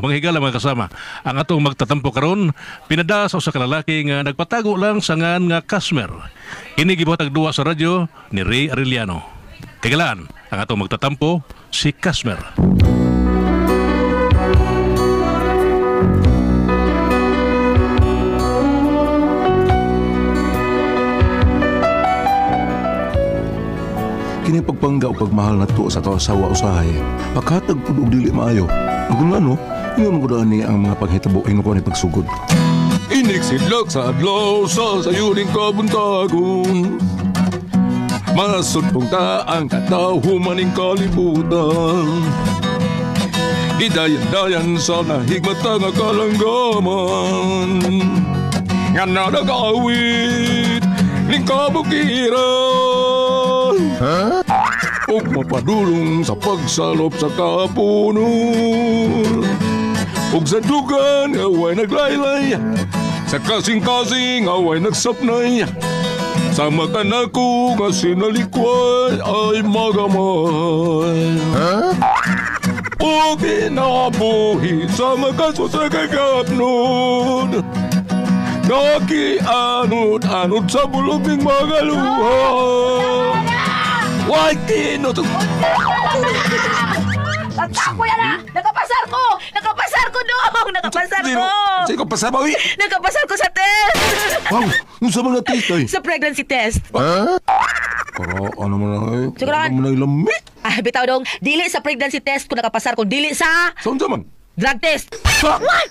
mga higala mga kasama. Ang atong magtatampo karon pinada sa usa ka lalaki nga nagpatago lang sa ngan nga Kasmer. Ini gibuhatag duwa sa radyo ni Ray Arellano. Kagalaan, ang atong magtatampo si Kasmer. Kini pagpangga o pagmahal na to sa tao asawa usahay, paghatag po og dili maayo. Kung ano, ingon ko ni ang mga paghitabo ay ko ni pagsugod. Iniksidlak sa adlaw sa sayuning kabuntagon. Masud punta ang katahuman ng kalibutan. Gidayan-dayan sa nahigmata nga kalanggaman. Nga nadagawit ning kabukiran. Huh? O mapadulong sa pagsalop sa kapunon. O sa dugan, away naglaylay. Sa kasing-kasing, away nagsapnay. Sa makanako, nga sinalikway, ay magamay. Huh? O kinabuhi sa makasusagay kapnon. Nakianod-anod sa bulog ng mga luha. Why tino to? Ako yan na! Nakapasar ko! Nakapasar ko dong! Nakapasar ko! Sa'yo ka pasar ba, uy? Nakapasar ko sa test! Wow! Yung sa mga test, ay? Sa pregnancy test. Ha? Para ano mo na, ay? Siguran. Ano mo na ilami? Bitaw dong, dili sa pregnancy test ko nakapasar ko. Dili sa Saan man? drug test. What?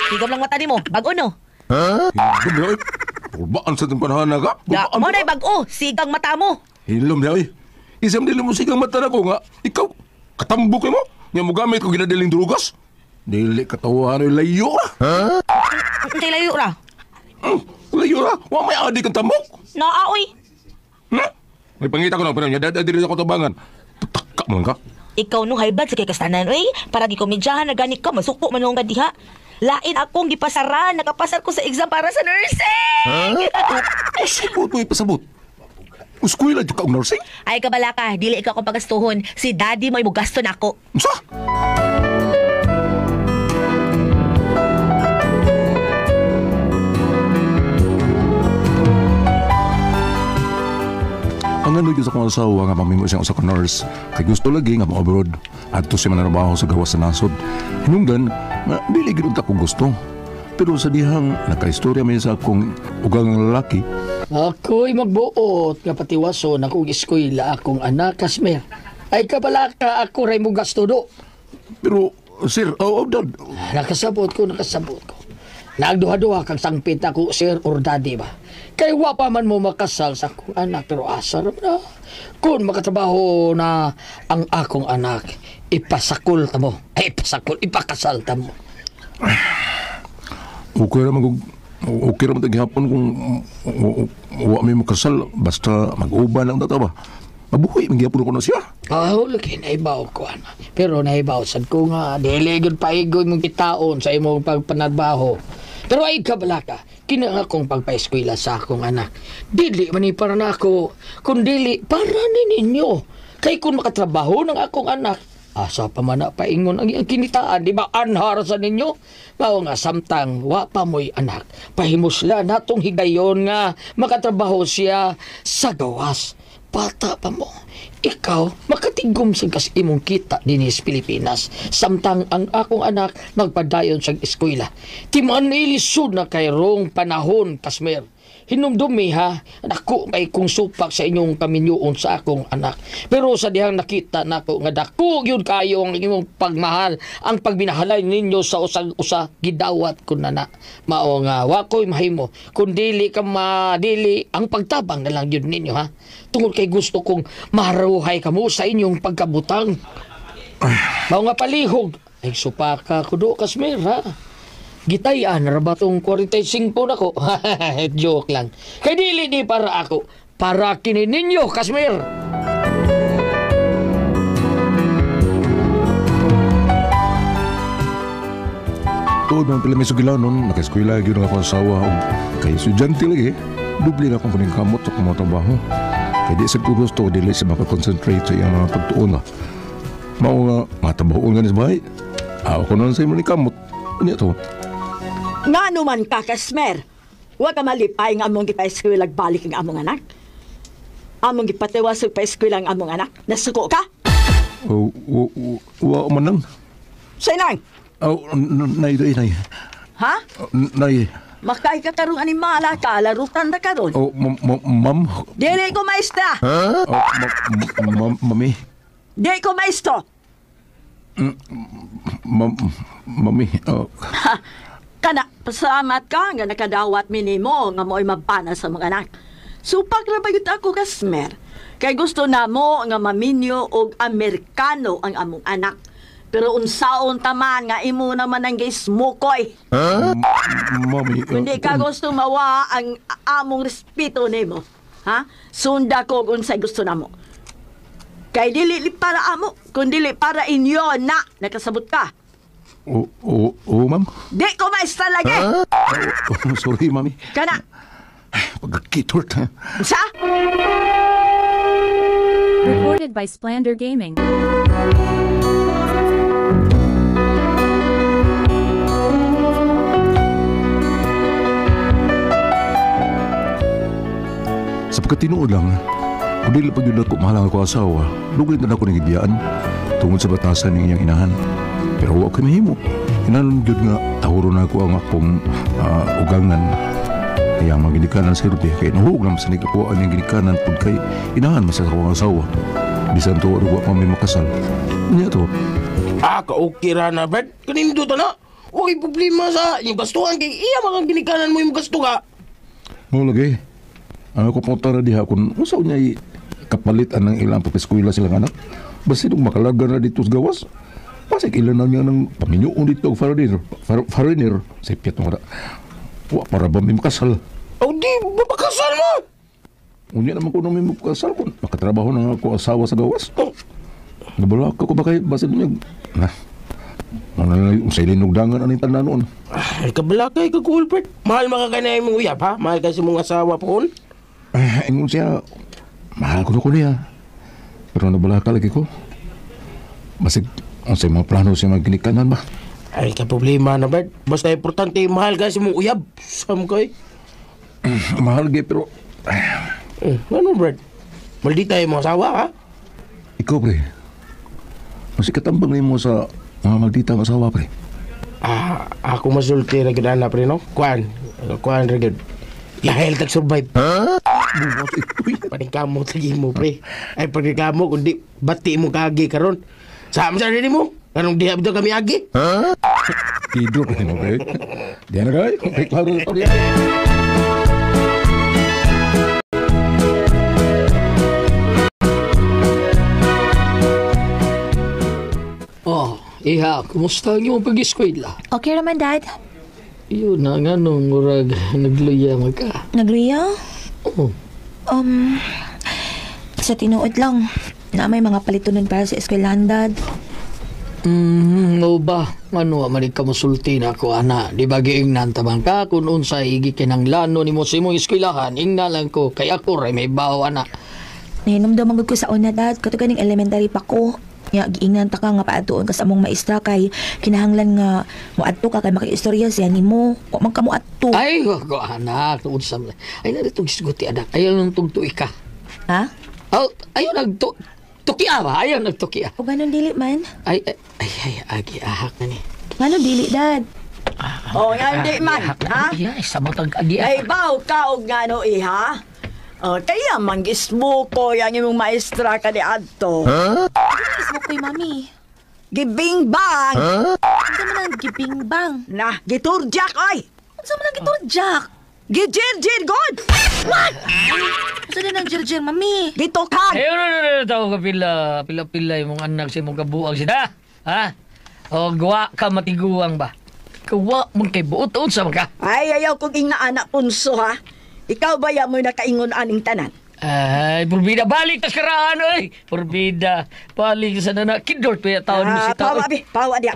Tigam lang mata ni mo. Bago no? Ha? Hilom na, ay? Urbaan sa itong panahana ka? Da, mo na'y bago. Sigang mata mo. Hilom na, ay? Isang dili mo sigang mata na ko nga. Ikaw, katambok mo? Nga mo gamit ko ginadaling drugas? Dili katawa ano layo ra. Ha? Kay layo ra. Layo ra? Wa may adik ang tambok? Naaoy. Ha? May pangita ko na, pero niya dili sa kotabangan. Tutaka mo ka? Ikaw no high blood sa kay kastanan, oy. Para gikomedyahan na gani ka, masuko man nga diha. Lain akong gipasaran, nakapasar ko sa exam para sa nursing. Ha? Ay, sabot mo ipasabot. Uskuila di ka ang nursing? Ay kabala ka, dili ikaw akong pagastuhon. Si daddy mo mo gasto na ako. Sa? Ang ano sa kong asawa nga mamimo siyang usa ka nurse kay gusto lagi nga mo-abroad adto siya manarbaho sa gawas sa nasod. Hinungdan nga dili gid ko gusto. Pero sa dihang nakaistorya may sa akong ugang lalaki. Ako'y magbuot nga patiwason akong eskwela akong anak Kasmer. Ay kabala ka ako ray mo gasto do. Pero sir, dad. Nakasabot ko. Nagduha-duha kang sangpit ako sir or daddy ba. Kay wa pa man mo makasal sa akong anak pero asar na. Kung makatrabaho na ang akong anak, ipasakol ta mo. Ipakasal ta mo. Okay naman taghihapon kung wa may makasal basta mag-uban lang data ba. Mabuhay, magyapon ko na siya. Lagi, naibaw ko, ana. Pero naibaw, sad ko nga, delegod paigoy mong kitaon sa imong pagpanadbaho. Pero ay kabala ka, kinanga kong pagpaeskwela sa akong anak. Dili man para na ako, kung dili para ni ninyo. Kay kung makatrabaho ng akong anak, asa pa man na paingon ang kinitaan, di ba anhar sa ninyo? Mao nga samtang wa pa mo'y anak, pahimusla natong higayon nga makatrabaho siya sa gawas. Bata pa mo, ikaw makatigom sa kas imong kita dinis Pilipinas, samtang ang akong anak nagpadayon sa eskwela. Timan nilisod na kay rong panahon, Kasmer. Hinumdumi ha, nako kay kung supak sa inyong kaminyoon sa akong anak. Pero sa dihang nakita nako nga dako gyud kayo ang imong pagmahal, ang pagbinahalay ninyo sa usag-usa gidawat ko na mao nga wa ko'y mahimo kun dili ka madili ang pagtabang na lang yun ninyo ha. Tungod kay gusto kong maruhay kamo sa inyong pagkabutang. Mao nga palihog ay supaka ko do Kasmer ha. Gitayan ra ba tong 45 na ko? Joke lang. Kay dili di para ako, para kini ninyo, Kasmer. Tuod man pala may sugilaw nun, naka-eskwela yun ako sa asawa. Kay estudyante lagi, dubli na akong kuning kamot sa kumatrabaho. Kaya di sa ko gusto, dili siya makakonsentrate sa iyang mga pagtuon na. Mao nga, matabahoon nga sa bahay. Ako nun sa imo ni kamot. Ano to? Nga naman ka, Kasmer. Huwag ka malipay nga among gipa-eskwela balik ang among anak. Among gipatiwas og pa-eskwela ang among anak. Nasuko ka? Wa man lang. Say nang, Nay, nay. ha? Nay. Makay ka karong animala ka, larutan na karon. Ma'am. Dili ko maestra. Mami. Dili ko maestro. Mami. Ha, kana, pasalamat ka nga nakadawat minimo nga mo'y mabana sa mga anak. Supak na bayot ako, Kasmer. Kay gusto na mo nga maminyo og Amerikano ang among anak. Pero unsaon taman nga imo naman ang gismukoy. Mami. Kundi ka gusto mawa ang among respeto nimo. Ha? Sunda ko kung unsay gusto namo. Kay dili para amo, kundi para inyo na nakasabot ka. Ma'am. Di ko maestra lagi. Sorry, mami. Kana, Pagkakitort. sa? Recorded by Splander Gaming. Sa pagkatinuod lang, kung dili pag yun ako mahalang ako asawa, lugay na ako nagigiyaan tungod sa batasan ng iyang inahan. Pero huwag kami mahimo. Inanon yun nga, tahuro na ako ang akong ugangan. Kaya ang mga ginikanan sa irute, kaya nahuog naman sa nagkakuhaan yung ginikanan pag kay inahan mas sa akong asawa. Bisan to, huwag pa may makasal. Ano to? Ka-okay ra na, Brad. Kanindo to na. Huwag problema sa yung gastuhan kay iya mga ginikanan mo yung gasto ka. Lagi. Ang ako punta na diha kung usaw niya kapalit ang ilang papiskwila silang anak. Basta nung makalaga na dito sa gawas, pasig ilan na niya ng paminyoon dito foreigner. Sa ipyat mo na. Para ba may makasal? Di ba makasal mo? Unya naman ko nung may makasal kung makatrabaho na ako asawa sa gawas. Nabalak ako ba kayo? Basta niya, sa ilinugdangan ang itan na noon. Ay, kabalakay ka, cool, Brad. Mahal makakanay mong uyap, ha? Mahal kasi mong asawa po, Ingon siya, mahal ko niya. Pero nabalaka lagi ko. Basig, ang sa mga plano siya magginikanan ba? Ay, ka problema na, Brad. Basta importante, mahal kasi mong uyab. Sam ko, Mahal gay, pero ano, Brad? Maldita yung mga asawa, ha? ikaw, pre. Masih katambang mo sa mga maldita ang asawa, pre. Ako masulti na gana, pre, no? Kuan na gid. Lahel tag survive. Paningkamot lagi mo, pre. Ay, paningkamot, kundi bati mo kagi karon. Sama sa rin mo. Anong diha bito kami agi? Tidur ka mo, pre. Diyan na kayo. Klaro na to. Oh, iha, kumusta ang iyong pag-eskwela? Okay naman, Dad. Yun na nga nung murag nagluya mo ka. Nagluya? Oh, Sa tinuod lang, na may mga palitunon para sa eskwelahan, Dad. no ba? Ano, manig ka musulti na ako, ana. Di ba giingnan tabang ka kung unsa higi kinanglano ni mo sa imong eskwelahan, ingna lang ko. Kay ako rin may baho, ana. Nahinumdum ko sa una, Dad. Katuganing elementary pa ko. Ya, giingnan ta ka nga paatuon ka sa among maestra kay kinahanglan nga muadto ka kay makiistorya siya nimo. Wa man ka muadto. Ay, ko anak, unsa man. Ay, narito gisguti, anak. Ayaw nang tugtuy ka. Ha? Oh, ayaw tukia ba? Ayaw nagtukia. O ganun dili man? Ay, agi, ahak na ni. Ngano dili, Dad? O, nga hindi man, ha? Ay, sabot ang agi, Ay, baw ka og nga no, iha? Kaya mangismo ko yung imong maestra ka di adto. Ismo ko'y mami. Gibing bang! Ano man ang gibingbang? Na, giturjak, oy! Ano man ang giturjak? Gijir-jir, god! Ano na ng jirjir, mami? Gitukan! Ayaw na tao ka pila yung anak sa imong kabuang sila. Ha? O, gawa ka matiguang ba? Gawa mong kay buot-on sa mga. Ay, ayaw kong ing anak punso, ha? Ikaw ba yan mo'y nakaingon aning tanan? Ay, purbida, balik tas karaan, oy! Purbida, balik sa nana, kidort pa yung taon mo si tao. Pawa, pawa diya.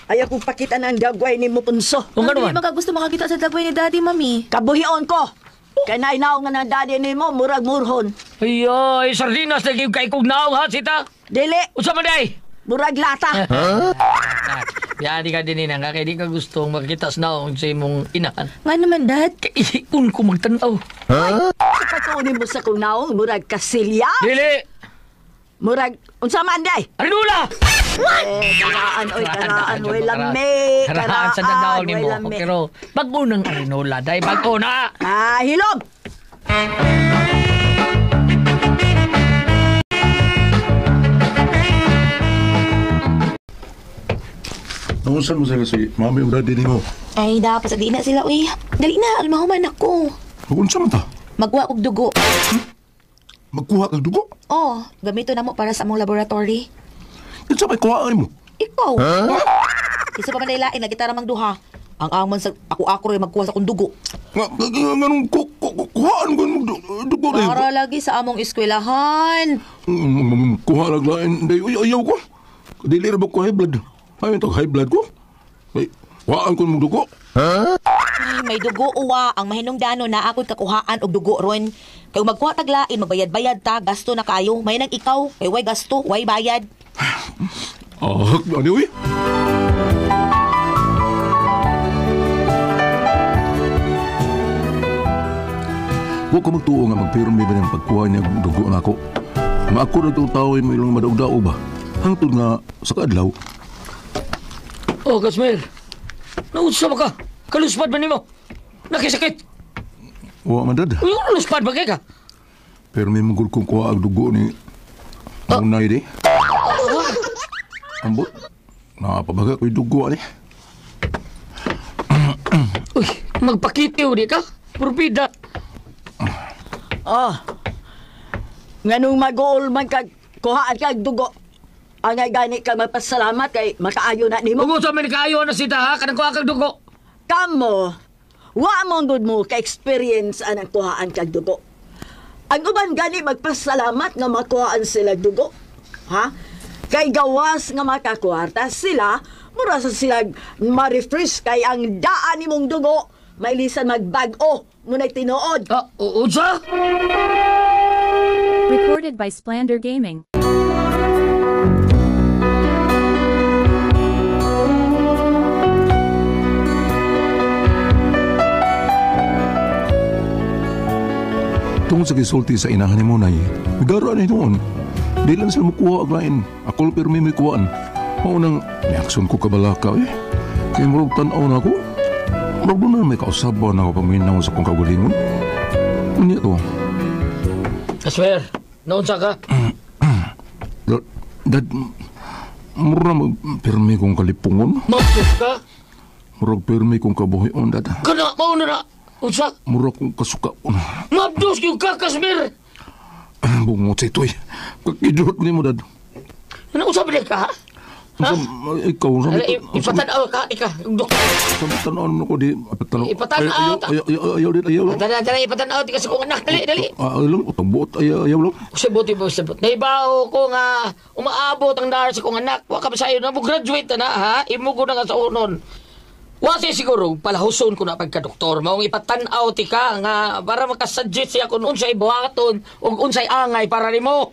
Ayaw kong pakita ng dagway ni mo punso. Kung ano Hindi man? makagusto makakita sa dagway ni Daddy, mami. Kabuhion ko! Kanay naong nga ng daddy ni mo, murag murhon. Ay, sardinas na kayo kay kong naong ha, sita. Dili, Usa man day? murag lata. Yan, di ka din inang, kaya di ka gustong makita sa naong sa imong inahan. Nga naman, Dad. Kaya iun ko magtanaw. Patunin mo sa kunaw, murag kasilya. Dili! Murag, unsa man day? Arinula! Karaan, oy, karaan, way lami. Karaan sa danaw ni way mo. lami. Pero, bago ng Arinola, dahil bago na! Ah, hilom! Naunsan mo sila si mami o daddy ni mo? Ay, dapat sa di na sila, uy. Dali na, almahuman ako. Naunsan mo ta? Magwa kog dugo. Magkuha kang dugo? Oh, gamito na mo para sa among laboratory. Yan sa may kuhaan mo. Ikaw? Isa pa man nailain na kita ramang duha. Ang amon sa ako rin magkuha sa kong dugo. Ganong kuhaan ko ng dugo rin. Para lagi sa among eskwelahan. Kuha lang lain. Ayaw ko. Dili rin ba ko high blood? Ayaw ito high blood ko. Ay, kuhaan ko ng dugo. Ay, may dugo uwa. Ang mahinungdano na ako'y kakuhaan og dugo ron. Kaya magkuha taglain, magbayad-bayad ta, gasto na kayo. May nang ikaw, kay way gasto, way bayad. Anyway. Huwag ko magtuo nga magpirmi ba ng pagkuha niya ng dugo na ako. Nga ako na itong tao ay may ilang madaog-dao ba? Hangtod nga sa kadlaw. Oh, Kasmer! Naunsa ba ka? Kaluspad ba nimo? Nakisakit? Wa man dad. Uy, kaluspad ba kay ka? Pero may magul kong kuha ang dugo ni Unay di. Ambot. Nakapabaga ko yung dugo ni. Uy, magpakitiw di ka? Purbida. Oh. Nganong mag-uol man kag kuhaan kag dugo. Angay gani ka magpasalamat kay makaayo na nimo. Kung sa man kaayo na sita ha, kanang kuha kag dugo. Kamo, wa mong good mo ka-experience anang kuhaan kag dugo. Ang uban gani magpasalamat nga makuhaan sila dugo. Ha? Kay gawas nga makakwarta sila, mura sa sila ma-refresh kay ang daan nimong dugo, mailisan magbag-o muna'y tinuod. Unsa? Recorded by Splander Gaming. Tungkol sa gisulti sa inahan ni Munay, nagaro na noon. Di lang sila makuha ang lain. Ako pero may kuhaan. Maunang, reaksyon ko kabalaka eh. Kaya marag tanaw na ako. Marag doon na may kausaban ako paminaw sa kong kagalingon. Ano to? Kasmer, naunsa ka? Dad, mura na magpirmi kong kalipungon. Mapos ka? Murag pirmi kong kabuhayon, dad. Kana, mauna na. Unsa? Mura kong kasukaon. Mabdos yung ka, Kasmer! Bungot sa ito eh. Kakidurot ni mo, dad. Ano usap din ka, ha? Ikaw, Ipatanaw ka, doktor. Tanaw mo ko di. Ipatanaw. Ayaw lang. Tara, ipatanaw. Di kasi kong anak. Dali. Ayaw lang. Utang ayaw lang. Sabot. Naibaw ko nga umaabot ang dahil sa kong anak. Waka ba sa'yo na mo graduate na, ha? Imugo na nga sa unon. Wasi siguro, palahuson ko na pagka-doktor. Maong ipatanaw ti ka nga para makasuggest siya kung unsay buhaton o unsay angay para ni mo.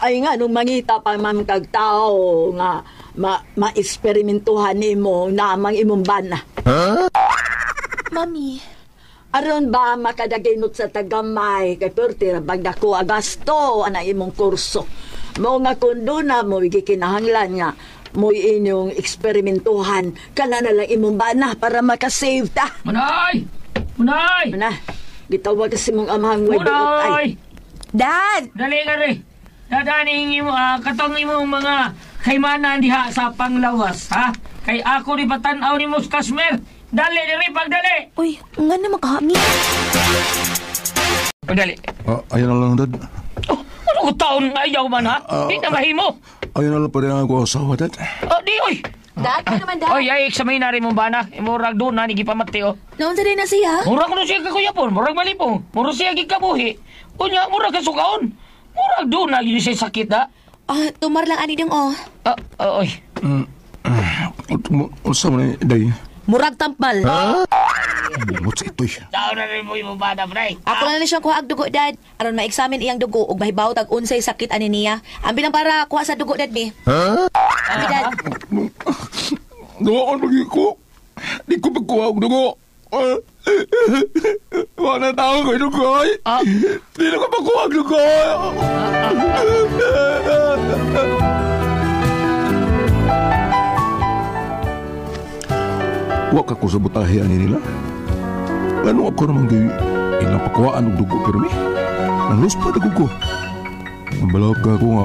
Ay nga, nung mangita pa man kag tao nga ma-eksperimentuhan nimo na amang imong bana. Mami, Aron ba makadaginot sa tagamay kay perti ra bagdako agasto ana imong kurso. Mao nga kundo na mo gikinahanglan nga mo inyong eksperimentuhan kana na lang imong bana para makasave ta. Manay! Ana, gitawag kasi mong amahang way buot ay. Dad! Dali ka rin. Dadaning mo, katong imong mga kaymanan diha sa panglawas, ha? Kay ako rin patanaw ni Mus Kasmer. Dali, pagdali! Uy, nga na makahami. Pagdali. Ayaw na lang, dad. Oh, ano ko taon ayaw man, ha? Di na mahimo. Ayaw na lang pa rin ako asawa, dad. Di, oy! Dad, ano naman, Dad? Oy, ay, examine na rin mo ba na? Imurag doon na, nagipamati, oh. Noon sa rin na siya? Murag ko na siya kakuyapon, murag malipong. Murag siya gikabuhi. Unya, murag kasukaon. Murag doon na, yun siya sakit, ha? Tumar lang ani dong, oh. Oy. Unsa man day? Murag tampal. Limot sa ito'y. Tao na rin mo yung bata, pre. Ako na lang siyang kuha ang dugo, Dad. Aron ma-examine iyang dugo ug mahibaw tag unsay sakit ani niya. Ambi lang para kuha sa dugo, Dad, be. Ambi, Dad. Doon lagi ko. Di ko pagkuha ang dugo. Wala tao ko yung dugo. Di na ko pagkuha ang dugo. Wak ako sa butahian nila. Ano ako naman kayo ilang pakuhaan ng dugo pero ang luspa na ko. Ang balak ka ako nga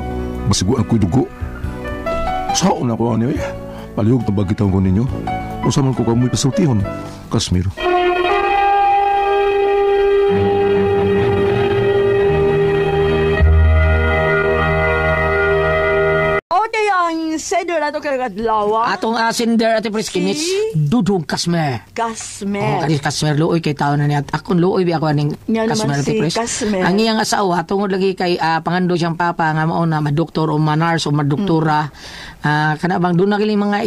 masiguan ko yung dugo. Saan ako niya eh? Palihog na bagitan ko ninyo. O saman ko kamoy pasultihon, Kasmir. Okay, ang sender na ito kagadlawa. Atong sinder ati pres kinits dudong kasmer. Kasmer. Kani kasmer looy kay tao na niya. Akon looy bi ako aning Nga naman kasmer ati si pres. Kasmer. Ang iyang asawa tungod lagi kay pangando siyang papa nga mao na madoktor o manars o madoktora. Kana bang doon na kiling mga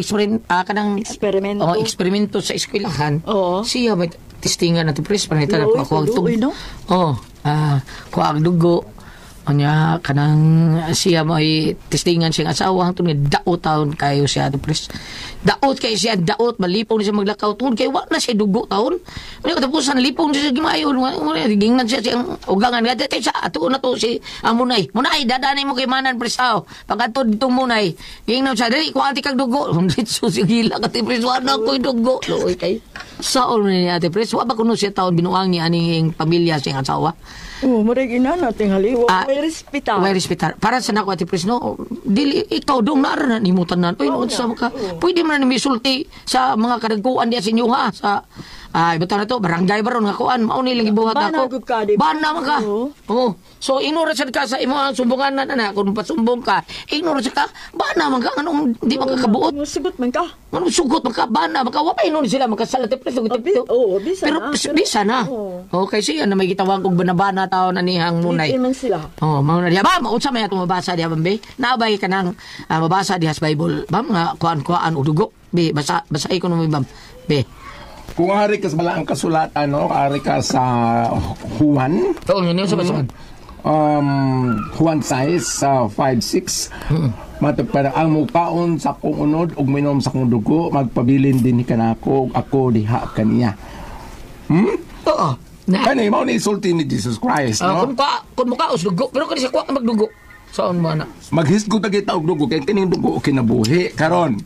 kanang Eksperimento. eksperimento sa eskwelahan. Oo. Siya may testingan ati pres panita na Looy, ako ang looy, no? kuha ang dugo. Anya kanang siya may testingan siyang asawa hangtod nga daot taon kayo siya ati pres. Daot kay siya daot malipong siya maglakaw tungod kay wa na siya dugo taon. Ano katapusan lipong siya gimayo gingnan siya siyang ugangan nga kay sa ato na to si munay dadanay mo kay manan pres aw pagadto dito munay gingnan siya dali ko anti kag dugo so sigila ka ti pres wa na koy dugo loy kay saol ni ate pres wa ba kuno siya taon binuang ni aning pamilya siyang asawa. Murig ina nating haliwa. May respetar. May respetar. Para sa nako ati pres no, dili ikaw dong nara na nimutan nan. Oy no sa ka. Pwede man na misulti sa mga kadagkuan diya sa inyo ha sa bitaw na to barangay baron nga kuan mao ni lang gibuhat Bana ako. gud ka, di ba? Bana man ka. Oo. So ignore sad ka sa imo ang sumbungan na kun pasumbong ka. Ignore sad ka. Bana man ka anong di man ka kabuot. Sugot man ka. Ano sugot man ka bana man ka wa pa inon sila magkasalat pres Bisa pero na. bisa na. Okay siya na may gitawag og banabana taon na nihang munay. Hindi man sila. Oh, mao na diha ba maunsa may atong mabasa diha bambe? Naabay ka nang mabasa diha sa Bible. Bam nga kuan og dugo. Be basay ko no bam. Be. Kung hari ka sa balaang kasulatan, no? Hari ka sa Juan. Oo, yun sa basa. Juan 6, 5-6. Matag para ang mukaon sa kong unod ug minom sa kong dugo, magpabilin din ni kanako ako diha kaniya. Oo. Kani mao ni sulti ni Jesus Christ, no? Kung mukaos dugo, pero kani siya kuha magdugo. Saan mo na? Maghisgo ta kita og dugo kay kining dugo kinabuhi karon.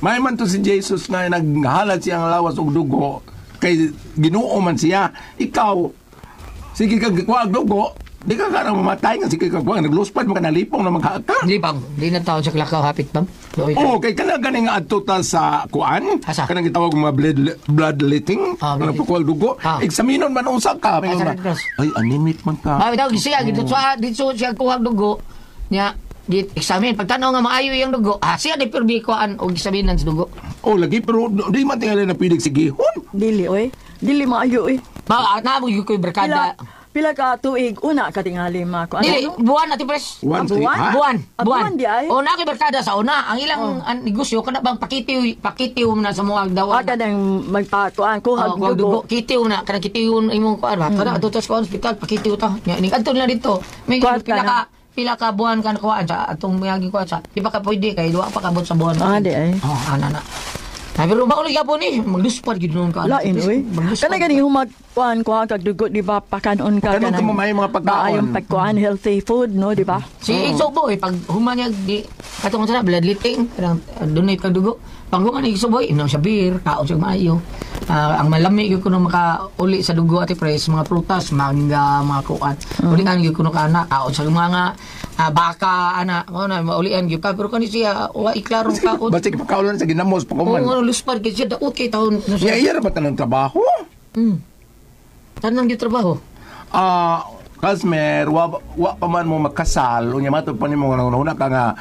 May man to si Jesus na naghalad siyang lawas og dugo kay Ginoo man siya. Ikaw sige kag kuha og dugo, di ka karang mamatay nga sige kag kuha nagluspad man ka nalipong na maghaka. Di bang, di na taon sa klakaw hapit bam. Oh, kay kana gani nga adto ta sa kuan. Asa? Kanang gitawag mga bloodletting, blood- pagkuha dugo. Examinon man usa ka. Asa, Diyos? Ay, anemic man ka. Bitaw siya dito siya kuha dugo. Nya examine pagtanaw nga maayo yung dugo. Siya di perbi kuan og examine sa dugo. Oh, lagi pero di man tingali na pilig sigihon. Dili oy. Dili maayo eh. Naabog ko yung barkada. Pila ka tuig una ka tingali ma ko. Dili, buwan natin pres. Buwan, ha? Buwan di ay. O na kay barkada sa una. Ang ilang negosyo kana bang pakitiw na sa mga dawan. Aga nang magpakuan ko Kuha dugo. Kitiw na kanang kitiw imong kuan ba. Kada adto sa hospital pakitiw ta. Ning adto na dito. May Kuhat ka na. pila ka buwan kan kuan sa atong miyagi kuan sa. Di pa ka pwede kay duwa pa kabot sa buwan. Di ay. Ana na. Pero mauli ka po ni, magluspad gid nun ka. Lain oy. Kana gani humagkuan ko kag dugo di ba pakanon ka Kanon ka mo may mga pagkaon. Maayong pagkuan healthy food no di ba? Si Iso boy pag humanyag di katong sa bloodletting, kanang donate ka dugo. Pag human Iso boy, inom siya beer, kaon siya maayo. Ang malami gyud kuno makauli sa dugo ati pres, mga prutas, mangga, mga kuan. Uli kan gyud kuno kana, kaon sa mga baka ana, na maulian gyud ka pero kani siya wa iklarong kaon. Basta ipakaulan sa ginamos pa kuman. Oo, luspad kay siya daot kay taon. Ya iya ra ba tanang trabaho? Tanang gyud trabaho. Kasmer, wa pa man mo makasal, unya matod pa nimo nga una ka nga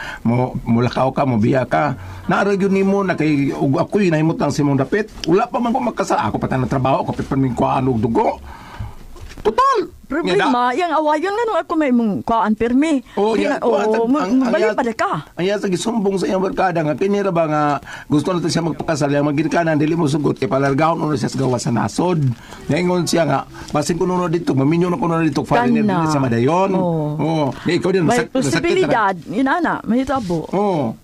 mulakaw ka, mo biya ka. Naaro gyud nimo na kay ug ako'y nahimot lang sa imong dapit. Wala pa man ko makasal, ako pa tanang trabaho, ako pa min ko anog dugo. Total. Problema, yung awayan nga nung ako may mong kuhaan pirmi. Oh, ya, Balik pa ka. Aya sa gisumbong sa iyang barkada nga kinira ba nga gusto natin siya magpakasal yang magginikanan dili mo sugot kay palargahon uno siya sa gawa sa nasod. Naingon siya nga basin kuno na dito, maminyo na kuno na dito foreigner Kana. din sa Madayon. Oh. Nga ikaw din May posibilidad, yun ana, may tabo. Oh.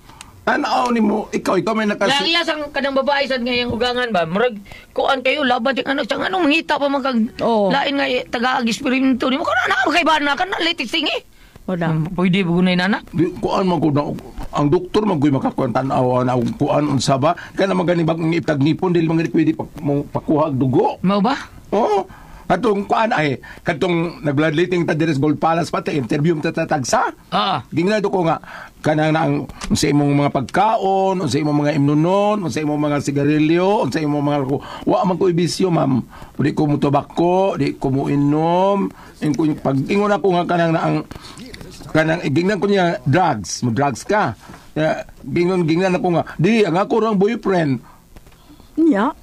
Ano ni mo ikaw may nakas Lang sang kanang babae sad ngayang ugangan ba murag kuan kayo laban ting ano sang ano mangita pa magkag Oo. lain nga taga-eksperimento nimo kana na kay bana kana latest tingi. Wala. Pwede bugunay nana. di kuan man ko na ang doktor man ko'y makakuan tan-aw na kuan unsa ba kana magani bag iptag nipon dili man gani pwede pakuha og dugo. Mao ba? Oh, katong kuan ay katong nag-bloodletting ta diri sa Gold Palace pati interview ta tatagsa. Ah. Gingnado ko nga kanang na ang sa imong mga pagkaon, sa imong mga imnunon, sa imong mga sigarilyo, sa imong mga wa man ko ibisyo ma'am. Di ko mo tobacco, di ko mo inom. Pag ingon ako nga kanang na ang kanang gingnan ko niya drugs, mo drugs ka. Gingnan ako nga, di ang ako rang boyfriend. Nya,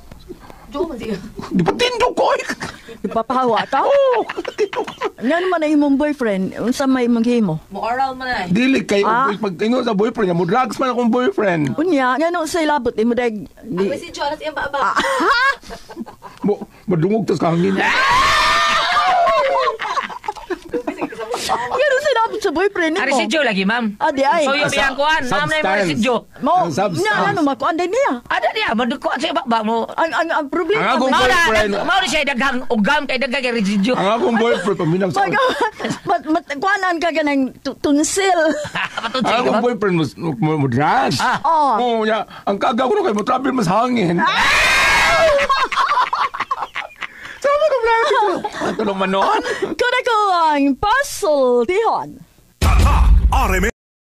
Di pa tindo ko. ipapahawa ka? Oh, Nga naman na imong boyfriend, unsa may maghimo? dili kay pag ingon sa boyfriend niya, mo drugs man akong boyfriend. Unya, nga nung sa ilabot, imo dag... Madungog tas kahangin. Nga nung sa ilabot sa boyfriend mo. Arisidyo lagi ma'am. Adi ay. So yung biyang kuan, ma'am na yung arisidyo. Mo, Ang substance. nga ano, makuan din niya. Ada dia madukuan sa iba ba mo. Ang problema... Ang akong Mao na boyfriend. mao na siya daghang ugam kay daghang arisidyo. Ang akong boyfriend paminaw sa Kuanan ka ganang tunsil. Patun ang akong boyfriend mo drugs. Oh. Oh, ya, ang kagaw ko kay mo travel mas hangin. Sama ka bla. Ano manon? Kuna ko ang puzzle, Tihon. RMN